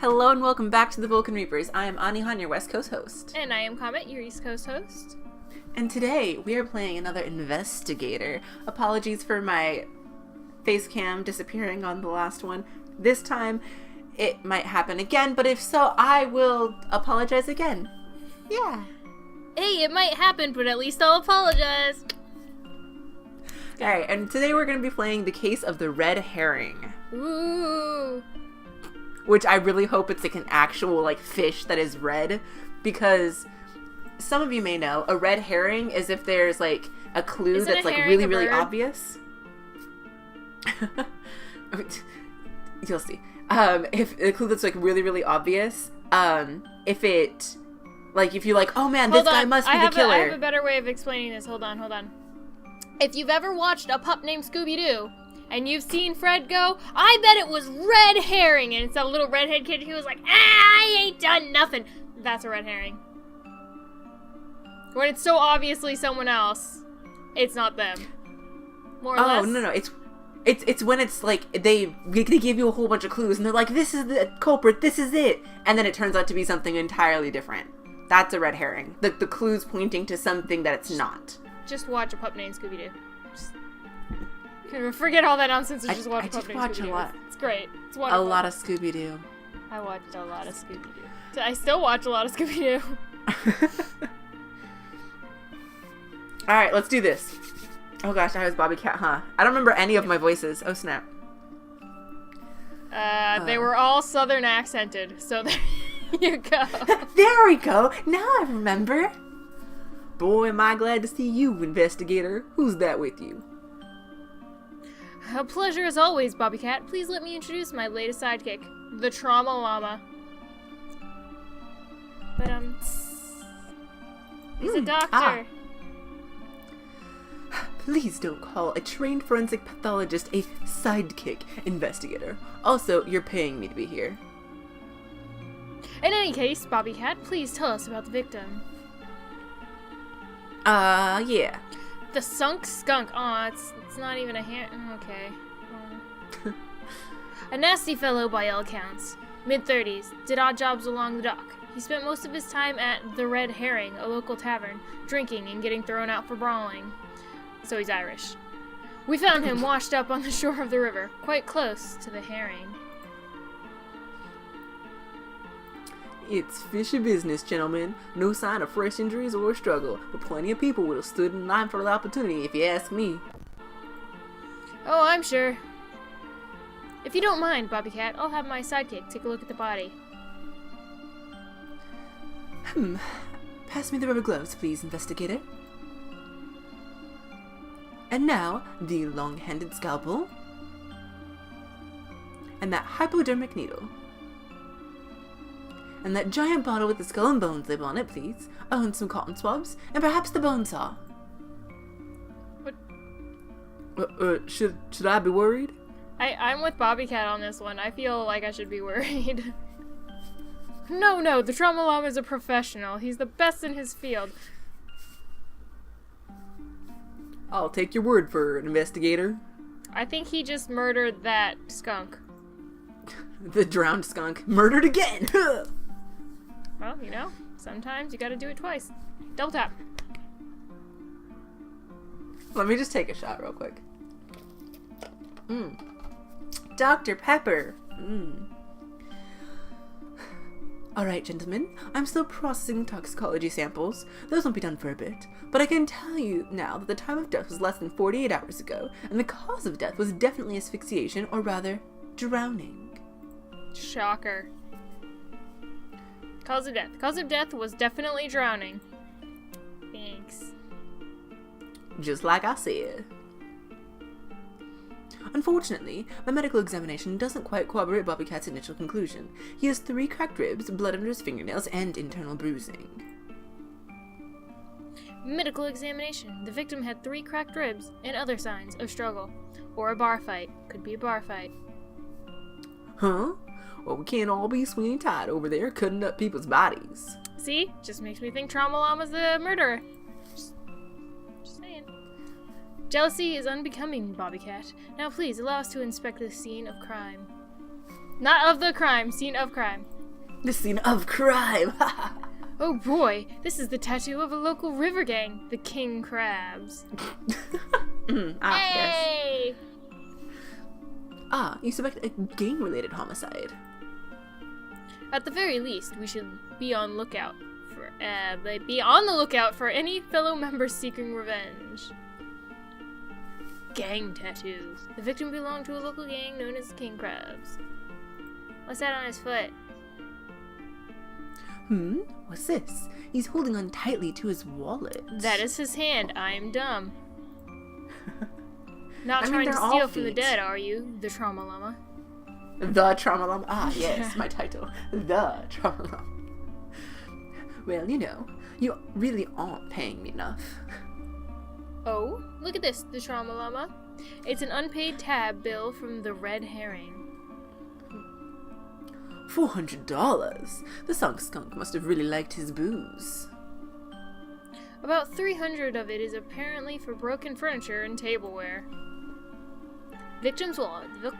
Hello and welcome back to the Vulcan Reapers. I am Anihan, your West Coast host. And I am Comet, your East Coast host. And today we are playing another Investigator. Apologies for my face cam disappearing on the last one. This time it might happen again, but if so, I will apologize again. Yeah. Hey, it might happen, but at least I'll apologize. Alright, and today we're going to be playing the case of the red herring. Ooh. Which I really hope it's like an actual like fish that is red, because some of you may know a red herring is if there's like a clue that's like really obvious. You'll see. If a clue that's like really obvious, if it like if you're like, oh man, this guy must be the killer. I have a better way of explaining this. Hold on. If you've ever watched a pup named Scooby-Doo, and you've seen Fred go, I bet it was red herring, and it's that little redhead kid who was like, I ain't done nothing. That's a red herring. When it's so obviously someone else, it's not them. More or less. Oh, no. It's when it's like, they give you a whole bunch of clues, and they're like, this is the culprit, this is it. And then it turns out to be something entirely different. That's a red herring. The clue's pointing to something that it's not. Just watch a pup named Scooby-Doo. Forget all that nonsense and just watch a pup named Scooby-Doo. A lot. It's great. It's wonderful. A lot of Scooby-Doo. I watched a lot of Scooby-Doo. I still watch a lot of Scooby-Doo. Alright, let's do this. Oh gosh, I was Bobby Cat, huh? I don't remember any of my voices. Oh snap. They were all southern accented, so there you go. There we go! Now I remember! Boy, am I glad to see you, Investigator. Who's that with you? A pleasure as always, Bobby Cat. Please let me introduce my latest sidekick, the Trauma Llama. But, he's a doctor. Please don't call a trained forensic pathologist a sidekick, Investigator. Also, you're paying me to be here. In any case, Bobby Cat, please tell us about the victim. Yeah. The sunk skunk. Aw, it's not even a hair. Okay. A nasty fellow by all accounts. Mid-30s, did odd jobs along the dock. He spent most of his time at the Red Herring, a local tavern, drinking and getting thrown out for brawling. So he's Irish. We found him washed up on the shore of the river, quite close to the herring. It's fishy business, gentlemen. No sign of fresh injuries or struggle, but plenty of people would have stood in line for the opportunity if you ask me. Oh, I'm sure. If you don't mind, Bobby Cat, I'll have my sidekick take a look at the body. Pass me the rubber gloves, please, Investigator. And now, the long-handed scalpel. And that hypodermic needle. And that giant bottle with the skull and bones label on it, please. Oh, and some cotton swabs. And perhaps the bone saw. What? Should I be worried? I'm with Bobby Cat on this one. I feel like I should be worried. No, the Trauma Llama is a professional. He's the best in his field. I'll take your word for it, Investigator. I think he just murdered that skunk. The drowned skunk. Murdered again! Well, sometimes you gotta do it twice. Double tap. Let me just take a shot real quick. Dr. Pepper. Alright, gentlemen. I'm still processing toxicology samples. Those won't be done for a bit. But I can tell you now that the time of death was less than 48 hours ago, and the cause of death was definitely asphyxiation, or rather, drowning. Shocker. Cause of death. Cause of death was definitely drowning. Thanks. Just like I said. Unfortunately, my medical examination doesn't quite corroborate Bobby Cat's initial conclusion. He has 3 cracked ribs, blood under his fingernails, and internal bruising. Medical examination. The victim had 3 cracked ribs and other signs of struggle. Or a bar fight. Could be a bar fight. Huh? Well, we can't all be Sweeney Todd over there cutting up people's bodies. See? Just makes me think Trauma Llama's the murderer. Just saying. Jealousy is unbecoming, Bobby Cat. Now please, allow us to inspect the scene of crime. Not of the crime, scene of crime. The scene of crime. Oh boy, this is the tattoo of a local river gang, the King Crabs. Yes. Hey! You suspect a gang-related homicide. At the very least, we should be on the lookout for any fellow members seeking revenge. Gang tattoo. The victim belonged to a local gang known as the King Crabs. What's that on his foot? What's this? He's holding on tightly to his wallet. That is his hand. I am dumb. Not I mean, trying to they're all steal from the feet. dead, are you? The Trauma Llama. The Trauma Llama. Ah, yes, my title. The Trauma Llama. Well, you really aren't paying me enough. Oh, look at this, the Trauma Llama. It's an unpaid tab bill from the Red Herring. $400? The skunk must have really liked his booze. About 300 of it is apparently for broken furniture and tableware. Victim's wallet. The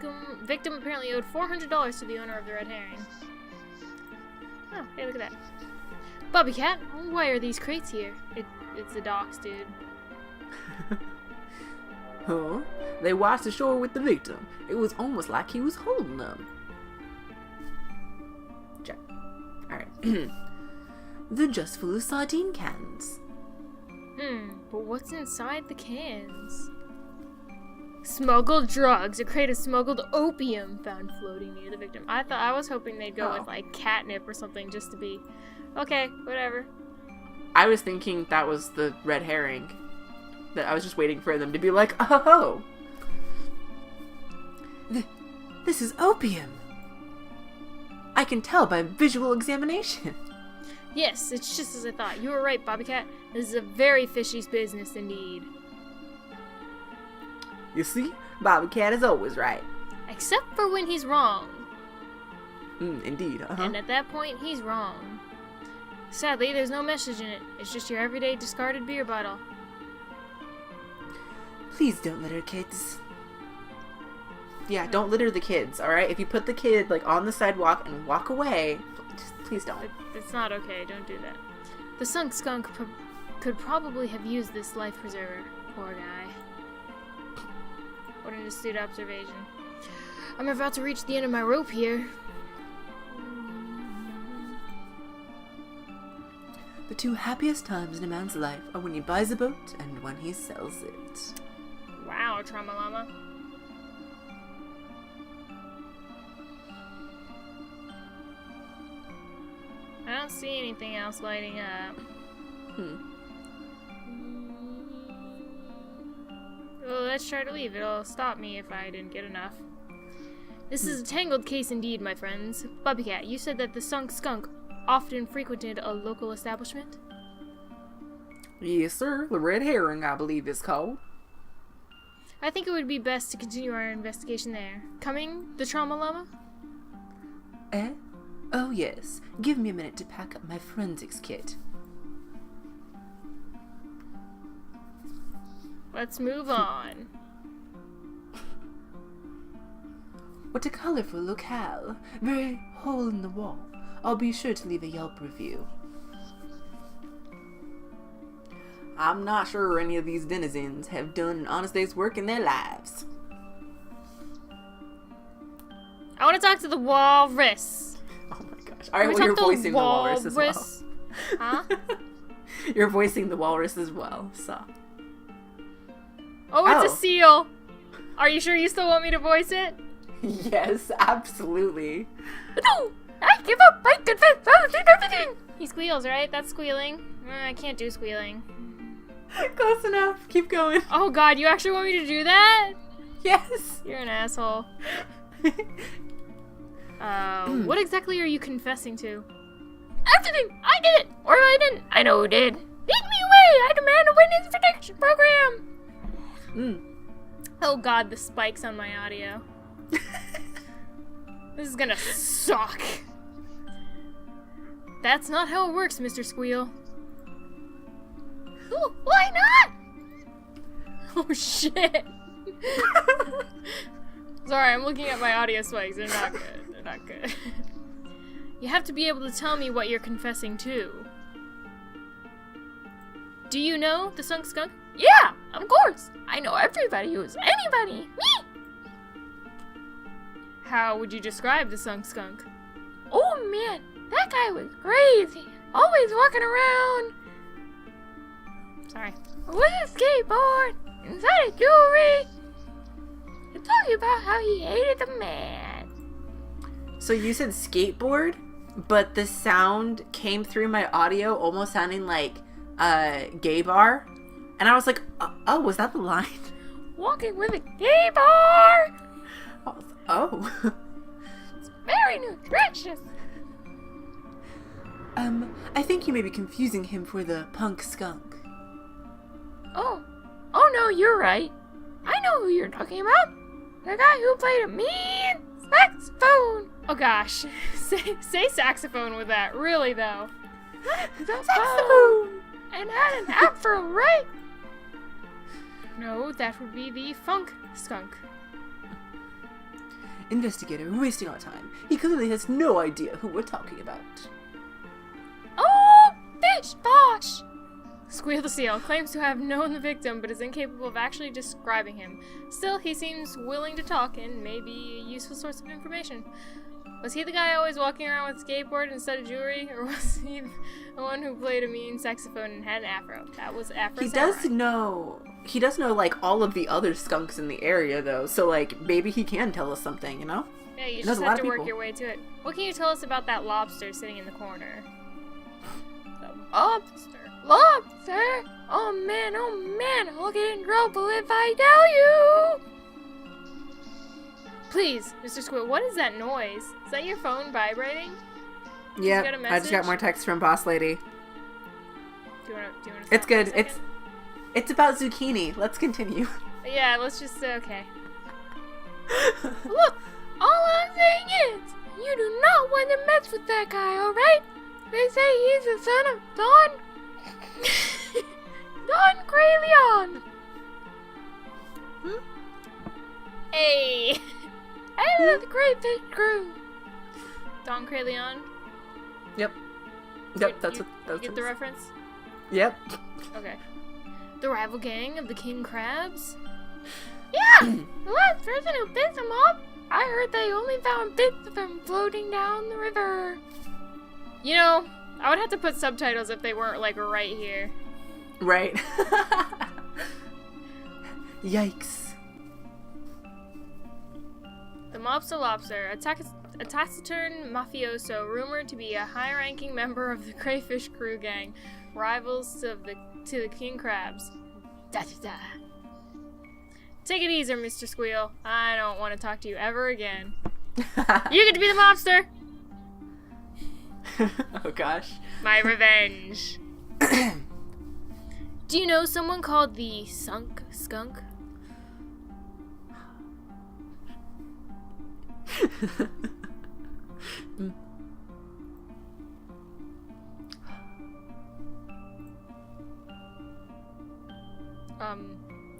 victim apparently owed $400 to the owner of the Red Herring. Oh, hey, look at that. Bobby Cat, why are these crates here? It's the docks, dude. Huh? They washed ashore with the victim. It was almost like he was holding them. Check. Alright. They're just full of sardine cans. But what's inside the cans? Smuggled drugs. A crate of smuggled opium found floating near the victim. I was hoping they'd go with like catnip or something just to be okay, whatever. I was thinking that was the Red Herring. That I was just waiting for them to be like, oh, this is opium. I can tell by visual examination. Yes, it's just as I thought. You were right, Bobby Cat. This is a very fishy business indeed. You see, Bobby Cat is always right. Except for when he's wrong. Indeed. And at that point, he's wrong. Sadly, there's no message in it. It's just your everyday discarded beer bottle. Please don't litter, kids. Yeah, don't litter the kids, alright? If you put the kid, like, on the sidewalk and walk away, just please don't. It's not okay. Don't do that. The skunk could probably have used this life preserver. Poor guy. What an astute observation. I'm about to reach the end of my rope here. The two happiest times in a man's life are when he buys a boat and when he sells it. Wow, Trauma Llama. I don't see anything else lighting up. Well, let's try to leave. It'll stop me if I didn't get enough. This is a tangled case indeed, my friends. Bobby Cat, you said that the skunk often frequented a local establishment? Yes, sir. The Red Herring, I believe it's called. I think it would be best to continue our investigation there. Coming, the Trauma Llama? Eh? Oh, yes. Give me a minute to pack up my forensics kit. Let's move on. What a colorful locale. Very hole in the wall. I'll be sure to leave a Yelp review. I'm not sure any of these denizens have done an honest day's work in their lives. I want to talk to the walrus. Oh my gosh. Alright, well, you're voicing the walrus as well. Huh? You're voicing the walrus as well, so. Oh, it's a seal. Are you sure you still want me to voice it? Yes, absolutely. No! I give up! I confess! I did everything! He squeals, right? That's squealing. I can't do squealing. Close enough. Keep going. Oh god, you actually want me to do that? Yes. You're an asshole. What exactly are you confessing to? Everything! I did it! Or I didn't. I know who did. Lead me away! I demand a witness protection program! Oh god, the spikes on my audio. This is gonna suck. That's not how it works, Mr. Squeal. Ooh, why not? Oh shit. Sorry, I'm looking at my audio spikes. They're not good. They're not good. You have to be able to tell me what you're confessing to. Do you know the Sunk Skunk? Yeah, of course. I know everybody who's anybody. Me! How would you describe the Sunk Skunk? Oh man, that guy was crazy. Always walking around Sorry. with a skateboard inside of jewelry. And talking about how he hated the man. So you said skateboard, but the sound came through my audio almost sounding like gay bar. And I was like, oh, was that the line? Walking with a gay bar. Oh. It's very nutritious. I think you may be confusing him for the punk skunk. Oh no, you're right. I know who you're talking about. The guy who played a mean saxophone. Oh gosh. Say saxophone with that. Really though. Saxophone. And had an afro, right? No, that would be the funk skunk. Investigator, we're wasting our time. He clearly has no idea who we're talking about. Oh, bish bosh. Squeal the Seal claims to have known the victim, but is incapable of actually describing him. Still, he seems willing to talk and may be a useful source of information. Was he the guy always walking around with a skateboard instead of jewelry, or was he the one who played a mean saxophone and had an afro? That was Afro He Samurai. does know like all of the other skunks in the area though, so like maybe he can tell us something, you know? Yeah, you He knows just a lot have of to work people. your way to it. What can you tell us about that lobster sitting in the corner? Lobster. Oh man, I'll get in trouble if I tell you. Please, Mr. Squid, what is that noise? Is that your phone vibrating? Yeah, got a I just got message? more text from Boss Lady. Do you want to It's good. It's about zucchini. Let's continue. Yeah, let's just, okay. Look, all I'm saying is, you do not want to mess with that guy, alright? They say he's the son of Don Crayleon. Hey! Head of the Crayfish crew. Don Crayleon? Yep, You that's get the reference? Yep. Okay. The rival gang of the King Crabs? Yeah, the last person who pissed him off, I heard they only found bits of him floating down the river. You know, I would have to put subtitles if they weren't, like, right here. Right. Yikes. The Mobster Lobster, a taciturn mafioso rumored to be a high-ranking member of the Crayfish Crew gang, rivals to the King Crabs. Da-da-da. Take it easy, Mr. Squeal. I don't want to talk to you ever again. You get to be the mobster! Oh gosh. My revenge. Do you know someone called the Sunk Skunk?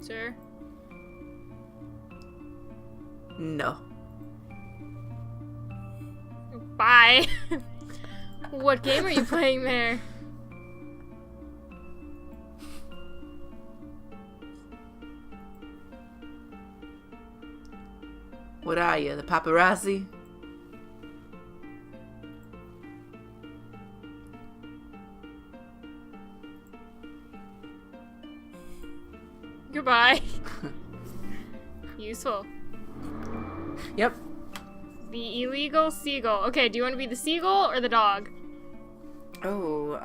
Sir? No. Bye. What game are you playing there? What are you, the paparazzi? Goodbye. Useful. Yep. The illegal seagull. Okay, do you want to be the seagull or the dog? Oh,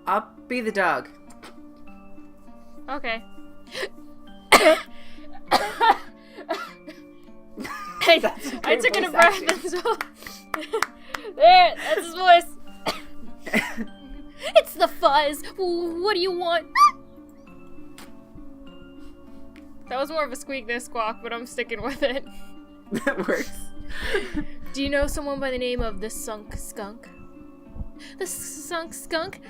I'll be the dog. Okay. I took in a breath and so... There, that's his voice. It's the fuzz. What do you want? That was more of a squeak than a squawk, but I'm sticking with it. That works. Do you know someone by the name of the Sunk Skunk? The Sunk Skunk?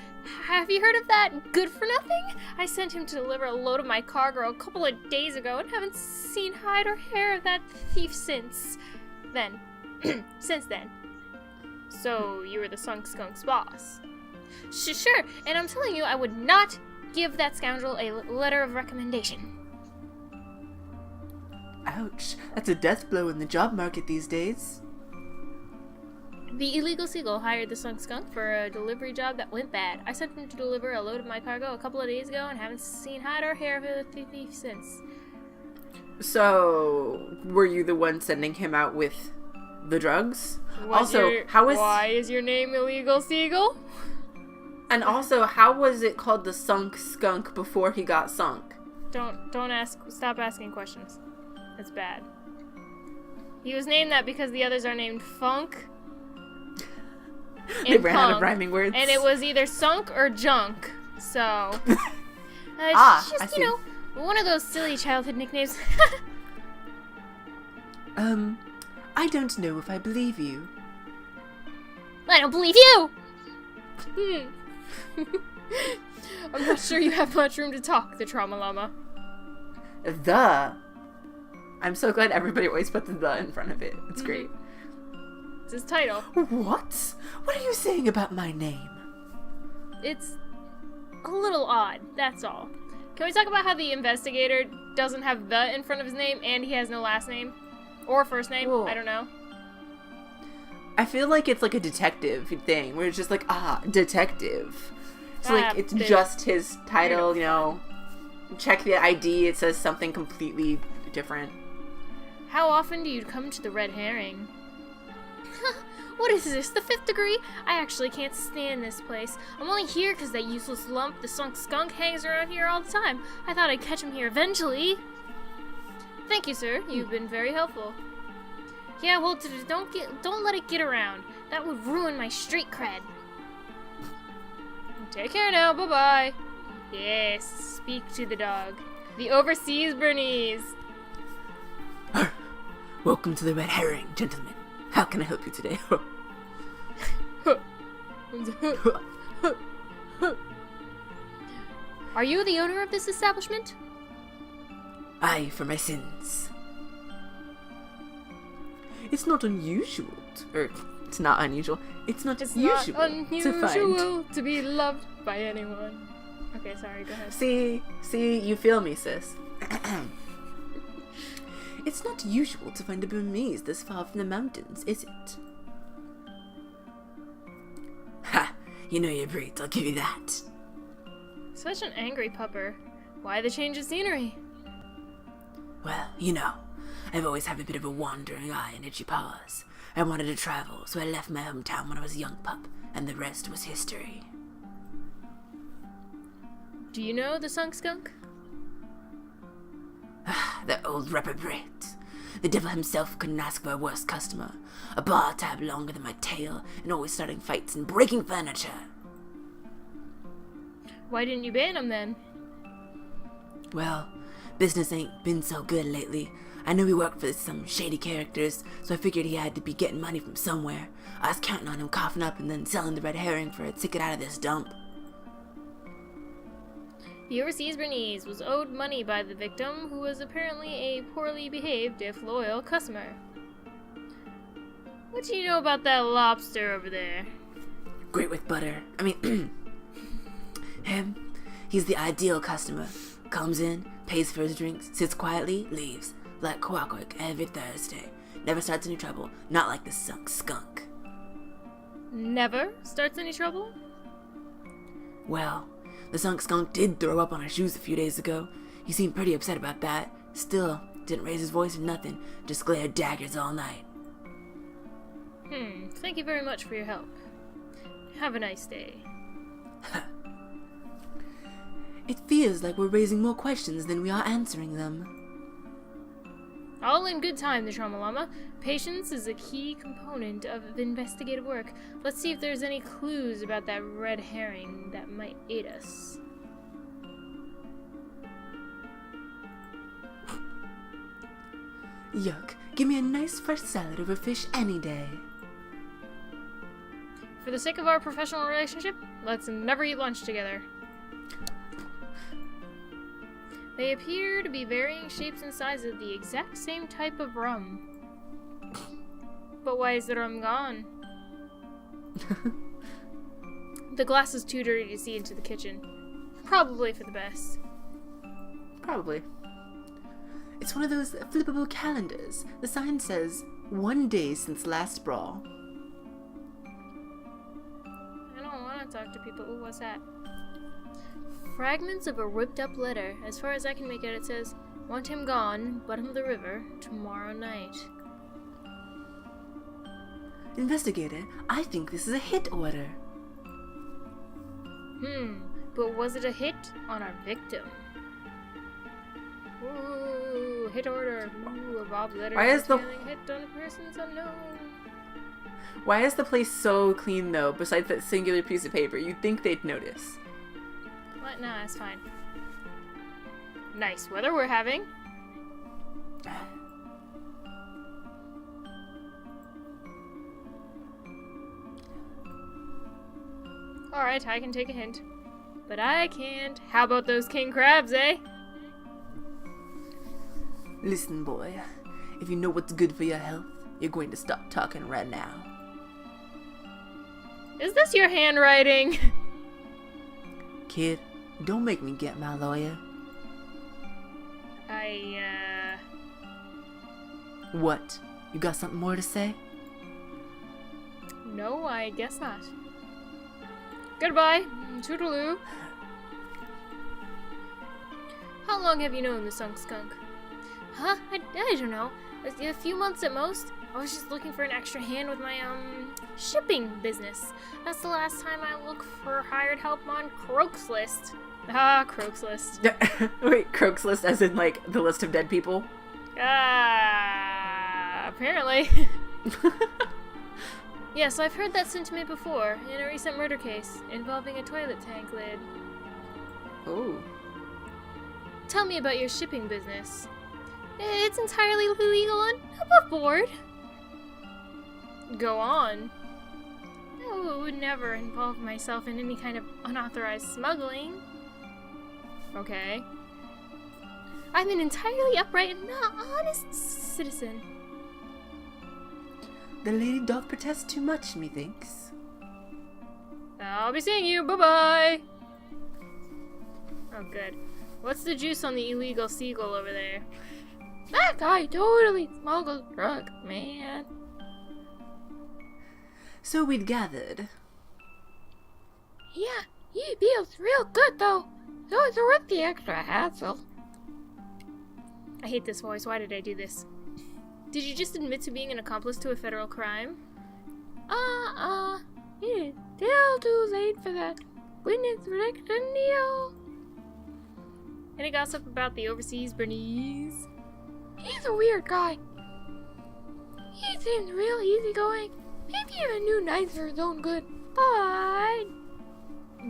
Have you heard of that good for nothing? I sent him to deliver a load of my cargo a couple of days ago and haven't seen hide or hair of that thief since. then. Since then. So, you were the Sunk Skunk's boss. Sure, and I'm telling you, I would not give that scoundrel a letter of recommendation. Ouch. That's a death blow in the job market these days. The illegal seagull hired the Sunk Skunk for a delivery job that went bad. I sent him to deliver a load of my cargo a couple of days ago and haven't seen hide or hair of the thief since. So, were you the one sending him out with the drugs? Why is your name Illegal Seagull? And also, how was it called the Sunk Skunk before he got sunk? Stop asking questions. That's bad. He was named that because the others are named Funk. They ran out of rhyming words. And it was either sunk or junk. So. I see. You know, one of those silly childhood nicknames. I don't know if I believe you. I don't believe you! I'm not sure you have much room to talk, the Trauma Llama. I'm so glad everybody always put the in front of it. It's great. It's his title. What? What are you saying about my name? It's a little odd, that's all. Can we talk about how the investigator doesn't have the in front of his name and he has no last name? Or first name? Whoa. I don't know. I feel like it's like a detective thing where it's just like, detective. So like it's just his title, you know. Check the ID, it says something completely different. How often do you come to the Red Herring? What is this, the 5th degree? I actually can't stand this place. I'm only here because that useless lump, the Sunk Skunk, hangs around here all the time. I thought I'd catch him here eventually. Thank you, sir. You've been very helpful. Yeah, well, don't let it get around. That would ruin my street cred. Take care now. Bye-bye. Yes, speak to the dog. The overseas Bernese. Welcome to the Red Herring, gentlemen. How can I help you today? Are you the owner of this establishment? Aye, for my sins. It's not unusual. It's not unusual. It's not unusual to be loved by anyone. Okay, sorry, go ahead. See, you feel me, sis. It's not usual to find a Burmese this far from the mountains, is it? Ha! You know your breed, I'll give you that. Such an angry pupper. Why the change of scenery? Well, you know, I've always had a bit of a wandering eye and itchy paws. I wanted to travel, so I left my hometown when I was a young pup, and the rest was history. Do you know the Sunk Skunk? That old reprobate. The devil himself couldn't ask for a worse customer. A bar tab longer than my tail, and always starting fights and breaking furniture. Why didn't you ban him then? Well, business ain't been so good lately. I knew he worked for some shady characters, so I figured he had to be getting money from somewhere. I was counting on him coughing up and then selling the Red Herring for a ticket out of this dump. The overseas Bernese was owed money by the victim, who was apparently a poorly behaved, if loyal, customer. What do you know about that lobster over there? Great with butter. Him. He's the ideal customer. Comes in, pays for his drinks, sits quietly, leaves. Like clockwork every Thursday. Never starts any trouble. Not like the Sunk Skunk. Never starts any trouble? Well, the Sunk Skunk did throw up on our shoes a few days ago. He seemed pretty upset about that. Still, didn't raise his voice or nothing. Just glared daggers all night. Thank you very much for your help. Have a nice day. It feels like we're raising more questions than we are answering them. All in good time, the Trauma Llama. Patience is a key component of investigative work. Let's see if there's any clues about that Red Herring that might aid us. Yuck. Give me a nice fresh salad over fish any day. For the sake of our professional relationship, let's never eat lunch together. They appear to be varying shapes and sizes of the exact same type of rum. But why is the rum gone? The glass is too dirty to see into the kitchen. Probably for the best. Probably. It's one of those flippable calendars. The sign says, 1 day since last brawl. I don't want to talk to people. Ooh, what's that? Fragments of a ripped up letter. As far as I can make out, it says, want him gone, bottom of the river, tomorrow night. Investigator, I think this is a hit order. But was it a hit on our victim? Ooh, hit order. Ooh, a Bob letter. Why is the hit on a person's unknown? Why is the place so clean though? Besides that singular piece of paper, you'd think they'd notice. What? No, that's fine. Nice weather we're having. Alright, I can take a hint. But I can't. How about those king crabs, eh? Listen, boy. If you know what's good for your health, you're going to stop talking right now. Is this your handwriting? Kid, don't make me get my lawyer. What? You got something more to say? No, I guess not. Goodbye. Toodaloo. How long have you known the Sunk Skunk? Huh? I don't know. A few months at most. I was just looking for an extra hand with my, shipping business. That's the last time I looked for hired help on Croak's List. Ah, Croak's List. Wait, Croak's List as in, like, the list of dead people? Apparently. Yes, I've heard that sentiment before, in a recent murder case, involving a toilet tank lid. Oh. Tell me about your shipping business. It's entirely legal and above board. Go on. I would never involve myself in any kind of unauthorized smuggling. Okay. I'm an entirely upright and honest citizen. The lady doth protest too much, methinks. I'll be seeing you. Bye-bye. Oh, good. What's the juice on the illegal seagull over there? That guy totally smuggled drugs, man. So we'd gathered. Yeah, he feels real good though. So it's worth the extra hassle. I hate this voice. Why did I do this? Did you just admit to being an accomplice to a federal crime? It's still too late for that witness protection deal. Any gossip about the overseas Bernese? He's a weird guy. He seems real easygoing. Maybe even knew nice for his own good.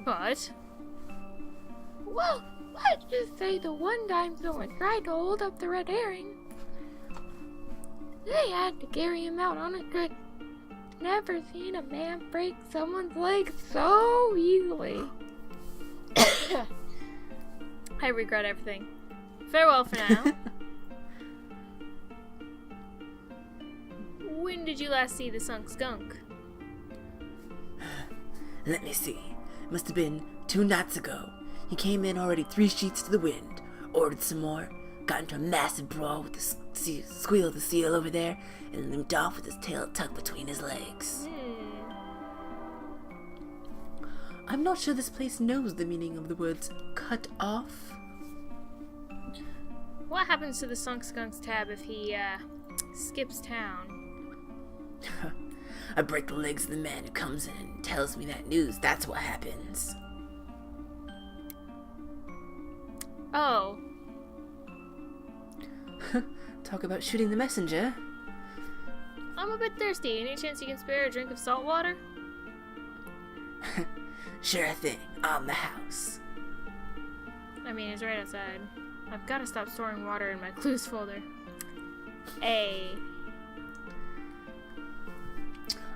But? Well, let's just say the one time someone tried to hold up the red herring, they had to carry him out on a stretcher. Never seen a man break someone's leg so easily. I regret everything. Farewell for now. When did you last see the Sunk Skunk? Let me see. Must have been 2 nights ago. He came in already 3 sheets to the wind, ordered some more, got into a massive brawl with the squeal of the seal over there, and limped off with his tail tucked between his legs. I'm not sure this place knows the meaning of the words cut off. What happens to the Sunk Skunk's tab if he, skips town? I break the legs of the man who comes in and tells me that news. That's what happens. Oh. Talk about shooting the messenger. I'm a bit thirsty. Any chance you can spare a drink of salt water? Sure thing. On the house. I mean, it's right outside. I've got to stop storing water in my clues folder. Hey.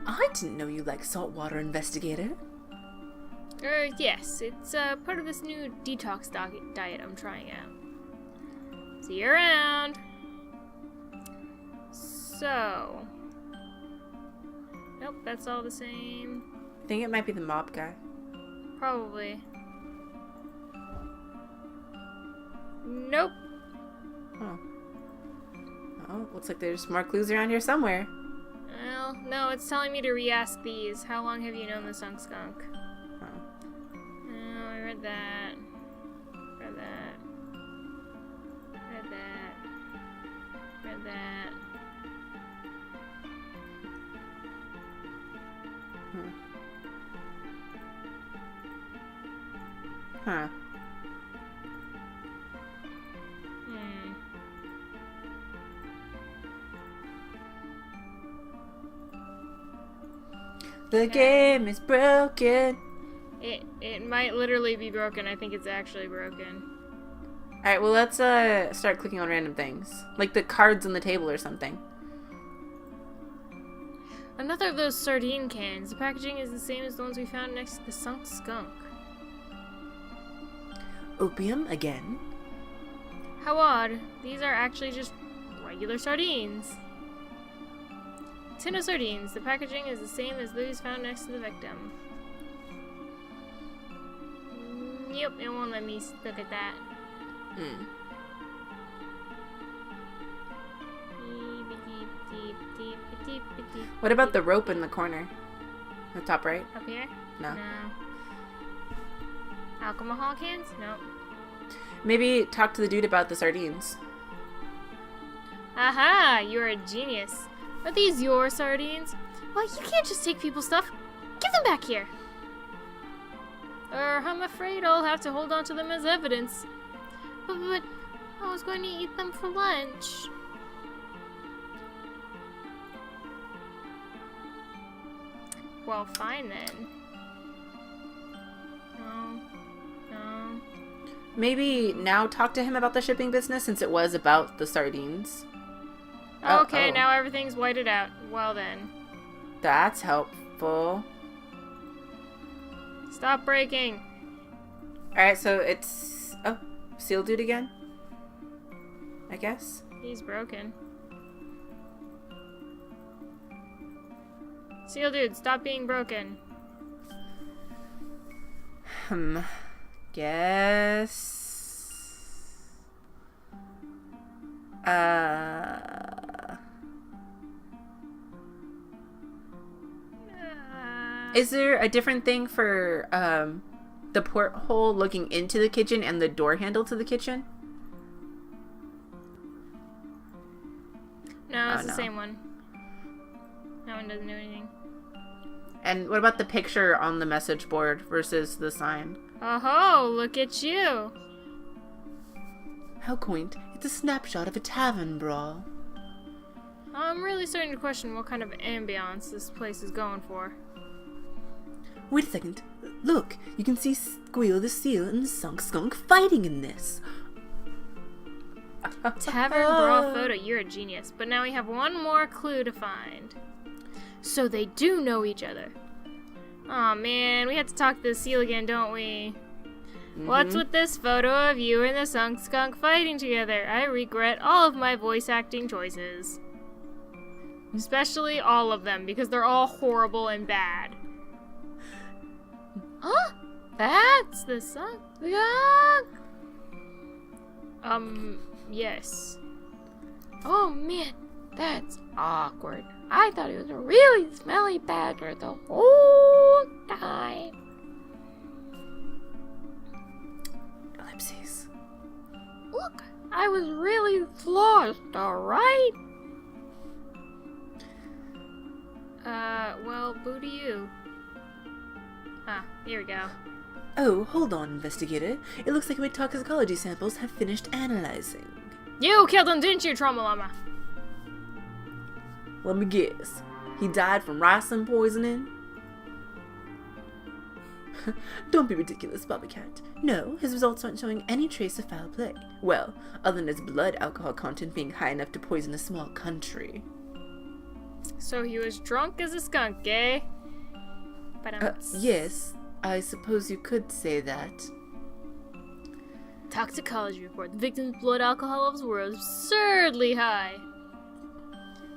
I didn't know you liked saltwater, Investigator. Yes. It's part of this new detox diet I'm trying out. See you around. So, Nope, that's all the same. I think it might be the mob guy. Probably. Nope. Oh. Oh, looks like there's more clues around here somewhere. Well, no, it's telling me to re-ask these. How long have you known the skunk? Oh. Oh, I read that. Read that. Read that. Read that. Huh. The game is broken. It might literally be broken. I think it's actually broken. Alright, well let's start clicking on random things. Like the cards on the table or something. Another of those sardine cans. The packaging is the same as the ones we found next to the sunk skunk. Opium again? How odd. These are actually just regular sardines. Tin of sardines. The packaging is the same as those found next to the victim. Yep, it won't let me look at that. What about the rope in the corner? The top right? Up here? No. Alcohol cans? Nope. Maybe talk to the dude about the sardines. Aha! You're a genius. Are these your sardines? Well, you can't just take people's stuff. Give them back here. I'm afraid I'll have to hold on to them as evidence. But I was going to eat them for lunch. Well, fine then. No. Maybe now talk to him about the shipping business since it was about the sardines. Okay, Oh. now everything's whited out. Well then. That's helpful. Stop breaking. Alright, so it's... Oh, Seal Dude again? I guess? He's broken. Seal Dude, stop being broken. Guess... Is there a different thing for, the porthole looking into the kitchen and the door handle to the kitchen? No, it's Oh, the no. same one. That one doesn't do anything. And what about the picture on the message board versus the sign? Oh, look at you. How quaint. It's a snapshot of a tavern brawl. I'm really starting to question what kind of ambiance this place is going for. Wait a second. Look, you can see Squeal the Seal and the Sunk Skunk fighting in this. Tavern brawl photo, you're a genius. But now we have one more clue to find. So they do know each other. Aw, man, we have to talk to the seal again, don't we? What's with this photo of you and the Sunk Skunk fighting together? I regret all of my voice acting choices. Especially all of them, because they're all horrible and bad. Huh? That's the Sunk Skunk? Yes. Oh man, that's awkward. I thought it was a really smelly badger the whole time. Ellipses. Look, I was really lost, alright? Well, boo to you. Ah, here we go. Oh, hold on, Investigator. It looks like my toxicology samples have finished analyzing. You killed him, didn't you, Trauma Llama? Let me guess. He died from ricin poisoning? Don't be ridiculous, Bobby Cat. No, his results aren't showing any trace of foul play. Well, other than his blood alcohol content being high enough to poison a small country. So he was drunk as a skunk, eh? Yes, I suppose you could say that. Toxicology report. The victim's blood alcohol levels were absurdly high.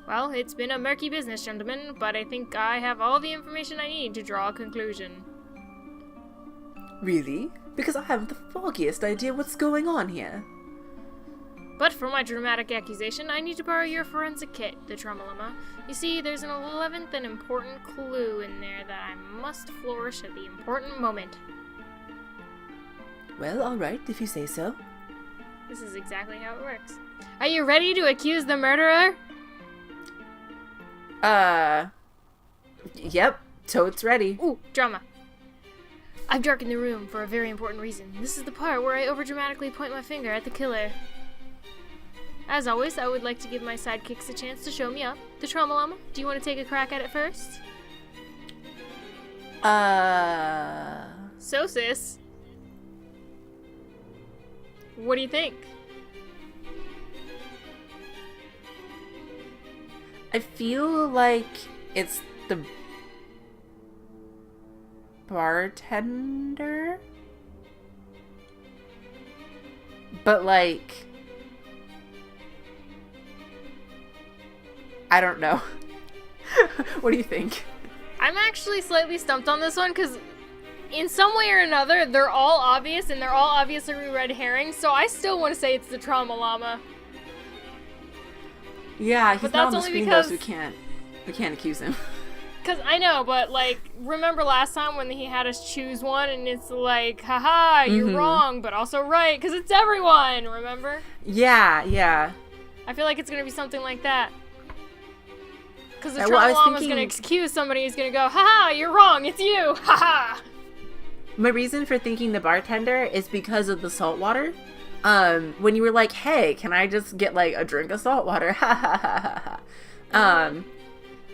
Well, it's been a murky business, gentlemen, but I think I have all the information I need to draw a conclusion. Really? Because I haven't the foggiest idea what's going on here. But for my dramatic accusation, I need to borrow your forensic kit, the Tromoloma. You see, there's an 11th and important clue in there that I must flourish at the important moment. Well, alright, if you say so. This is exactly how it works. Are you ready to accuse the murderer? Yep, totes ready. Ooh, drama. I've darkened the room for a very important reason. This is the part where I overdramatically point my finger at the killer. As always, I would like to give my sidekicks a chance to show me up. The Tromolama, do you want to take a crack at it first? So, sis. What do you think? I feel like it's the bartender? But like, I don't know. What do you think? I'm actually slightly stumped on this one because in some way or another, they're all obvious and they're all obviously red herrings, so I still want to say it's the Tromolama. Yeah, he's But not on that's the only screen though, because- so we can't accuse him. Because I know, but like, remember last time when he had us choose one and it's like, haha, you're wrong, but also right, because it's everyone, remember? Yeah. I feel like it's going to be something like that. Because the Well, I was Tromolama's thinking- going to excuse somebody who's going to go, haha, you're wrong, it's you, haha! My reason for thinking the bartender is because of the salt water. When you were like, hey, can I just get like a drink of salt water? Ha ha ha ha.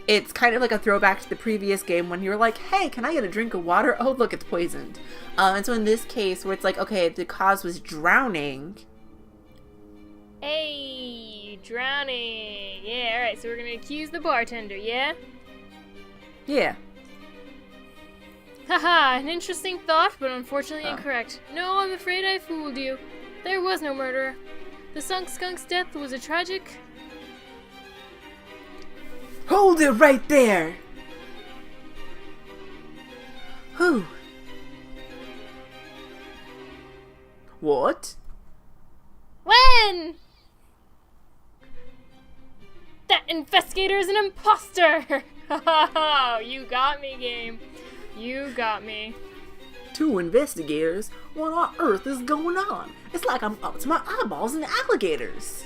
It's kind of like a throwback to the previous game when you were like, hey, can I get a drink of water? Oh, look, it's poisoned. And so in this case where it's like, okay, the cause was drowning. Hey, drowning. Yeah, alright, so we're going to accuse the bartender, yeah? Yeah. Haha, an interesting thought, but unfortunately Oh. incorrect. No, I'm afraid I fooled you. There was no murderer. The skunk's death was a tragic... Hold it right there! Who? What? When? That investigator is an imposter! You got me, game. You got me. Two investigators? What on earth is going on? It's like I'm up to my eyeballs in alligators.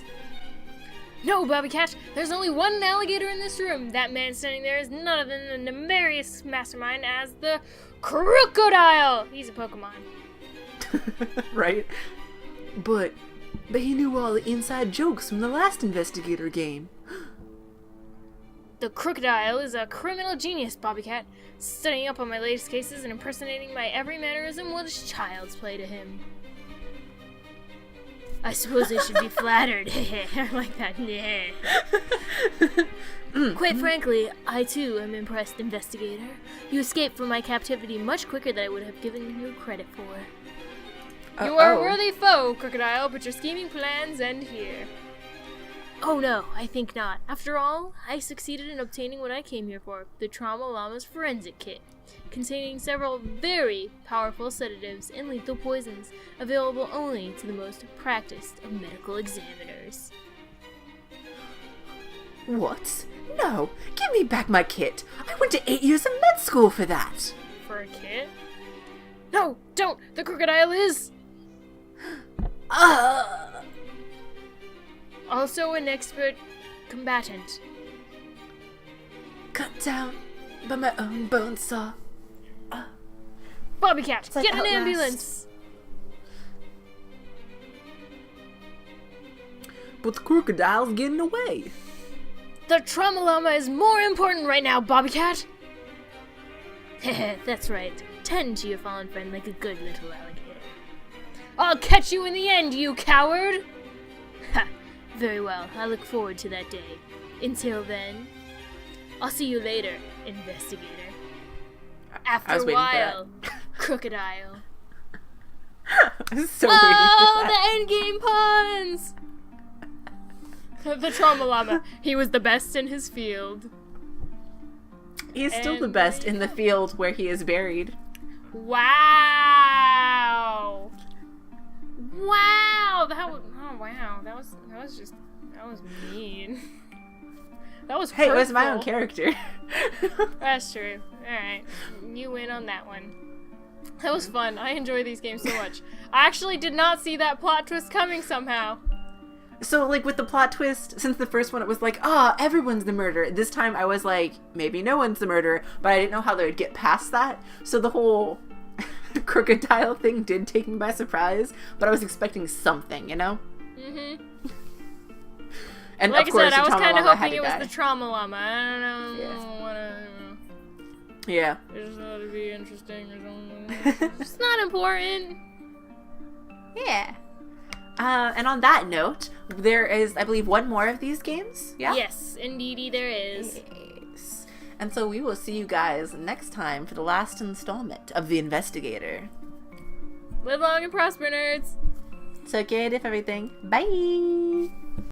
No, Bobby Cat, there's only one alligator in this room. That man standing there is none other than the nefarious mastermind as the Crocodile. He's a Pokemon. Right? But he knew all the inside jokes from the last Investigator game. The Crocodile is a criminal genius, Bobby Cat, studying up on my latest cases and impersonating my every mannerism was child's play to him. I suppose I should be flattered. I like that. Quite frankly, I too am impressed, Investigator. You escaped from my captivity much quicker than I would have given you credit for. You are a worthy foe, Crocodile, but your scheming plans end here. Oh no, I think not. After all, I succeeded in obtaining what I came here for, the Tromolama's forensic kit, containing several very powerful sedatives and lethal poisons, available only to the most practiced of medical examiners. What? No, give me back my kit. I went to 8 years of med school for that. For a kit? No, don't! The Crocodile is... also an expert combatant. Cut down by my own bone saw. Bobby Cat, like get an Outlast. ambulance! But the crocodile's getting away. The Tromolama is more important right now, Bobby Cat! Heh, that's right. Tend to your fallen friend like a good little alligator. I'll catch you in the end, you coward! Ha! Very well, I look forward to that day. Until then, I'll see you later, Investigator. After a while, Crocodile. I'm so Oh, waiting for the endgame puns! The trauma llama. He was the best in his field. He's still the And best there in you the go. field where he is buried. Wow. Wow. That was mean. That was Hey, it was my own hurtful. character. That's true. Alright. You win on that one. That was fun. I enjoy these games so much. I actually did not see that plot twist coming somehow. So, like, with the plot twist, since the first one it was like, everyone's the murderer. This time I was like, maybe no one's the murderer, but I didn't know how they would get past that. So the whole crocodile thing did take me by surprise, but I was expecting something, you know? Mm-hmm. And Like of course, I said, I was kind of hoping it was the trauma llama. I don't know. Yeah. Whatever. Yeah. I just thought it'd be interesting or something. It's not important. Yeah. And on that note, there is, I believe, one more of these games. Yeah? Yes, indeedy there is. Yes. And so we will see you guys next time for the last installment of The Investigator. Live long and prosper, nerds. So get it, everything. Bye!